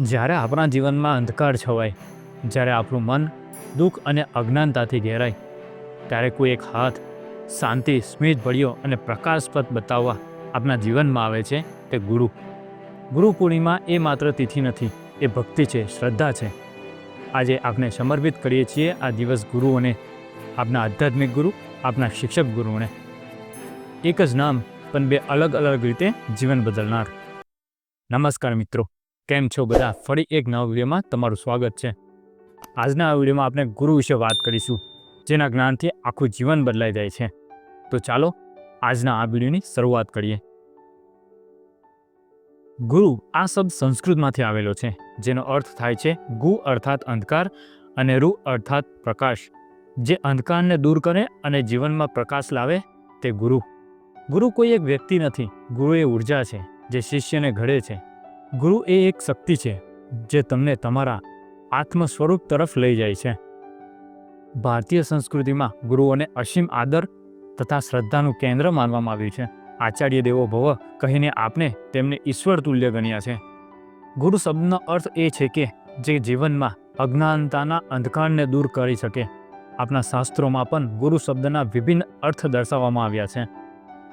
જ્યારે આપણા જીવનમાં અંધકાર છવાય, જ્યારે આપણું મન દુઃખ અને અજ્ઞાનતાથી ઘેરાય, ત્યારે કોઈ એક હાથ શાંતિ, સ્મિત ભર્યો અને પ્રકાશપથ બતાવવા આપણા જીવનમાં આવે છે તે ગુરુ. ગુરુ પૂર્ણિમા એ માત્ર તિથિ નથી, એ ભક્તિ છે, શ્રદ્ધા છે. આજે આપણે સમર્પિત કરીએ છીએ આ દિવસ ગુરુઓને, આપણા આધ્યાત્મિક ગુરુ, આપણા શિક્ષક ગુરુઓને. એક જ નામ પણ બે અલગ અલગ રીતે જીવન બદલનાર. નમસ્કાર મિત્રો, કેમ છો બધા? ફરી એક નવા વિડીયોમાં તમારું સ્વાગત છે. આજના આ વિડીયોમાં આપણે ગુરુ વિશે વાત કરીશું, જેના જ્ઞાનથી આખું જીવન બદલાઈ જાય છે. તો ચાલો આજના આ વિડીયોની શરૂઆત કરીએ. ગુરુ આ શબ્દ સંસ્કૃતમાંથી આવેલો છે, જેનો અર્થ થાય છે ગુ અર્થાત અંધકાર અને રુ અર્થાત પ્રકાશ. જે અંધકારને દૂર કરે અને જીવનમાં પ્રકાશ લાવે તે ગુરુ. ગુરુ કોઈ એક વ્યક્તિ નથી, ગુરુ એ ઉર્જા છે જે શિષ્યને ઘડે છે. ગુરુ એ એક શક્તિ છે જે તમને તમારા આત્મ સ્વરૂપ તરફ લઈ જાય છે. ભારતીય સંસ્કૃતિમાં ગુરુઓને અસીમ આદર તથા શ્રદ્ધાનું કેન્દ્ર માનવામાં આવ્યું છે. આચાર્ય દેવો ભવ કહીને આપણે તેમને ઈશ્વર તુલ્ય ગણ્યા છે. ગુરુ શબ્દનો અર્થ એ છે કે જે જીવનમાં અજ્ઞાનતાના અંધકારને દૂર કરી શકે. આપણા શાસ્ત્રોમાં પણ ગુરુ શબ્દના વિભિન્ન અર્થ દર્શાવવામાં આવ્યા છે.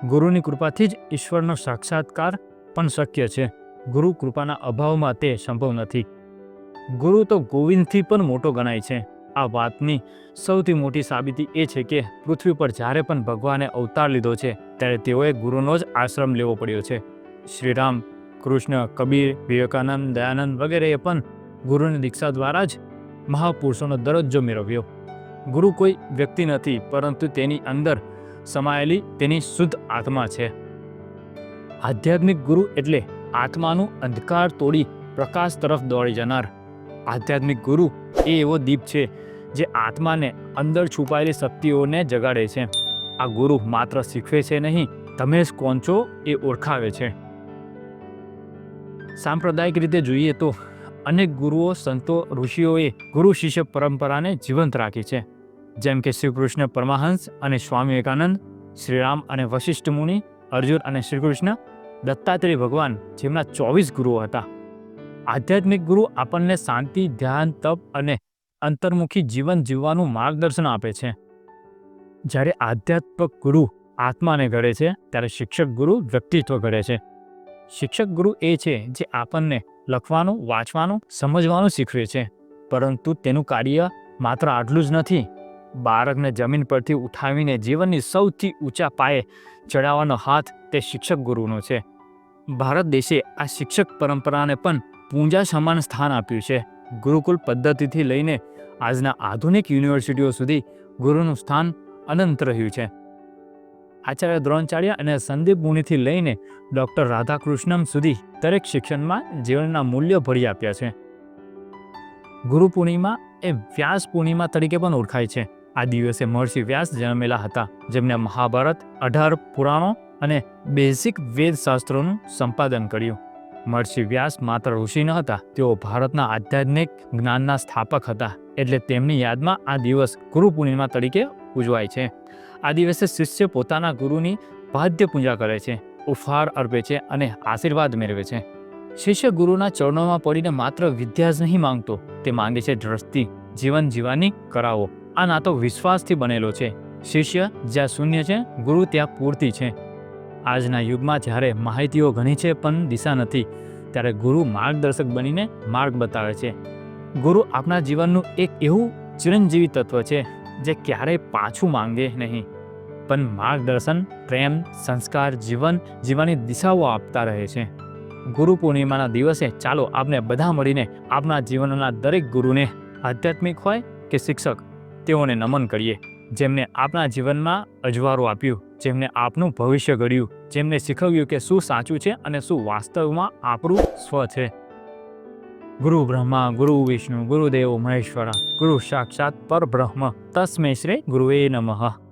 ગુરુની કૃપાથી જ ઈશ્વરનો સાક્ષાત્કાર પણ શક્ય છે. ગુરુ કૃપાના અભાવમાં તે સંભવ નથી. ગુરુ તો ગોવિંદથી પણ મોટો ગણાય છે. આ વાતની સૌથી મોટી સાબિતી એ છે કે પૃથ્વી પર જ્યારે પણ ભગવાને અવતાર લીધો છે ત્યારે તેઓએ ગુરુનો જ આશ્રમ લેવો પડ્યો છે. શ્રીરામ, કૃષ્ણ, કબીર, વિવેકાનંદ, દયાનંદ વગેરેએ પણ ગુરુની દીક્ષા દ્વારા જ મહાપુરુષોનો દરજ્જો મેળવ્યો. ગુરુ કોઈ વ્યક્તિ નથી, પરંતુ તેની અંદર સમાયેલી તેની શુદ્ધ આત્મા છે. આધ્યાત્મિક ગુરુ એટલે આત્માનું અંધકાર તોડી પ્રકાશ તરફ દોડી જનાર. આધ્યાત્મિક ગુરુ એ એવો દીપ છે જે આત્માને અંદર છુપાયેલી શક્તિઓને જગાડે છે. આ ગુરુ માત્ર શીખવે છે નહીં, તમે જ કોણ છો એ ઓળખાવે છે. સાંપ્રદાયિક રીતે જોઈએ તો અનેક ગુરુઓ, સંતો, ઋષિઓએ ગુરુ શિષ્ય પરંપરાને જીવંત રાખી છે. જેમ કે શ્રી કૃષ્ણ પરમહંસ અને સ્વામી વિવેકાનંદ, શ્રીરામ અને વશિષ્ઠ મુનિ, અર્જુન અને શ્રી કૃષ્ણ, દત્તાત્રેય ભગવાન, જેમના 24 ગુરુઓ હતા. આધ્યાત્મિક ગુરુ આપણને શાંતિ, ધ્યાન, તપ અને અંતર્મુખી જીવન જીવવાનું માર્ગદર્શન આપે છે. જ્યારે આધ્યાત્મિક ગુરુ આત્માને ઘડે છે, ત્યારે શિક્ષક ગુરુ વ્યક્તિત્વ ઘડે છે. શિક્ષક ગુરુ એ છે જે આપણને લખવાનું, વાંચવાનું, સમજવાનું શીખવે છે. પરંતુ તેનું કાર્ય માત્ર આટલું જ નથી. બાળકને જમીન પરથી ઉઠાવીને જીવનની સૌથી ઊંચા પાયે ચડાવવાનો હાથ તે શિક્ષક ગુરુનો છે. ભારત દેશે આ શિક્ષક પરંપરાને પણ પૂંજા સમાન સ્થાન આપ્યું છે. ગુરુકુલ પદ્ધતિથી લઈને આજના આધુનિક યુનિવર્સિટીઓ સુધી ગુરુનું સ્થાન અનંત રહ્યું છે. આચાર્ય દ્રોણાચાર્ય અને સંદીપ મુનિથી લઈને ડૉક્ટર રાધાકૃષ્ણમ સુધી દરેક શિક્ષણમાં જીવનના મૂલ્યો ભરી આપ્યા છે. ગુરુ પૂર્ણિમા એ વ્યાસ પૂર્ણિમા તરીકે પણ ઓળખાય છે. આ દિવસે મહર્ષિ વ્યાસ જન્મેલા હતા, જેમને મહાભારત, 18 પુરાણો અને બેઝિક વેદશાસ્ત્રોનું સંપાદન કર્યું. મહર્ષિ વ્યાસ માત્ર ઋષિ ન હતા, તેઓ ભારતના આધ્યાત્મિક જ્ઞાનના સ્થાપક હતા. એટલે તેમની યાદમાં આ દિવસ ગુરુ પૂર્ણિમા તરીકે ઉજવાય છે. આ દિવસે શિષ્ય પોતાના ગુરુની વાદ્ય પૂજા કરે છે, ઉપહાર અર્પે છે અને આશીર્વાદ મેળવે છે. શિષ્ય ગુરુના ચરણોમાં પડીને માત્ર વિદ્યા જ નહીં માંગતો, તે માંગે છે દ્રષ્ટિ, જીવન જીવવાની કરાવો. આ નાતો વિશ્વાસથી બનેલો છે. શિષ્ય જ્યાં શૂન્ય છે, ગુરુ ત્યાં પૂર્તિ છે. આજના યુગમાં જ્યારે માહિતીઓ ઘણી છે પણ દિશા નથી, ત્યારે ગુરુ માર્ગદર્શક બનીને માર્ગ બતાવે છે. ગુરુ આપણા જીવનનું એક એવું ચિરંજીવી તત્વ છે જે ક્યારેય પાછું માંગે નહીં, પણ માર્ગદર્શન, પ્રેમ, સંસ્કાર, જીવન જીવવાની દિશાઓ આપતા રહે છે. ગુરુ પૂર્ણિમાના દિવસે ચાલો આપણે બધા મળીને આપણા જીવનના દરેક ગુરુને, આધ્યાત્મિક હોય કે શિક્ષક, તેઓને નમન કરીએ, જેમને આપણા જીવનમાં અજવાળું આપ્યું, જેમને આપનું ભવિષ્ય ઘડ્યું, જેમને શીખવ્યું કે શું સાચું છે અને શું વાસ્તવમાં આપણું સ્વ છે. ગુરુ બ્રહ્મા ગુરુ વિષ્ણુ ગુરુદેવ મહેશ્વરા ગુરુ સાક્ષાત પરબ્રહ્મ તસ્મૈ શ્રી ગુરુવે નમઃ.